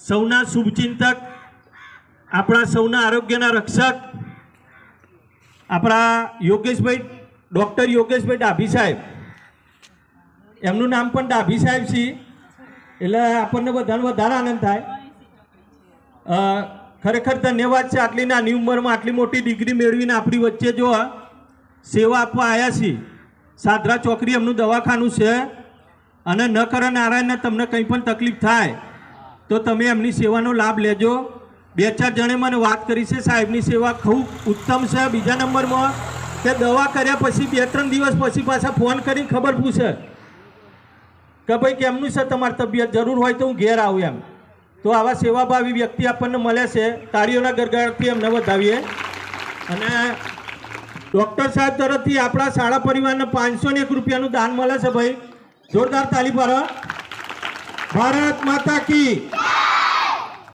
સૌના શુભચિંતક, આપણા સૌના આરોગ્યના રક્ષક, આપણા યોગેશભાઈ, ડૉક્ટર યોગેશભાઈ ડાભી સાહેબ, એમનું નામ પણ ડાભી સાહેબ છે, એટલે આપણને બધાને વધારે આનંદ થાય. ખરેખર ધન્યવાદ છે. આટલી નાની ઉંમરમાં આટલી મોટી ડિગ્રી મેળવીને આપણી વચ્ચે જો સેવા આપવા આવ્યા છીએ. સાદરા ચોકડી એમનું દવાખાનું છે, અને ન કરે નારાયણને તમને કંઈ પણ તકલીફ થાય તો તમે એમની સેવાનો લાભ લેજો. 2-4 જણે મને વાત કરી છે, સાહેબની સેવા ખૂબ ઉત્તમ છે. બીજા નંબરમાં કે દવા કર્યા પછી 2-3 દિવસ પછી પાછા ફોન કરીને ખબર પૂછે કે ભાઈ કેમનું છે તમારી તબિયત, જરૂર હોય તો હું ઘેર આવું એમ. તો આવા સેવાભાવી વ્યક્તિ આપણને મળે છે. તાળીઓના ગરગડાટથી એમને વધાવીએ. અને ડૉક્ટર સાહેબ તરફથી આપણા શાળા પરિવારને 501 રૂપિયાનું દાન મળે છે. ભાઈ જોરદાર તાળી પાડો. ભારત માતા કી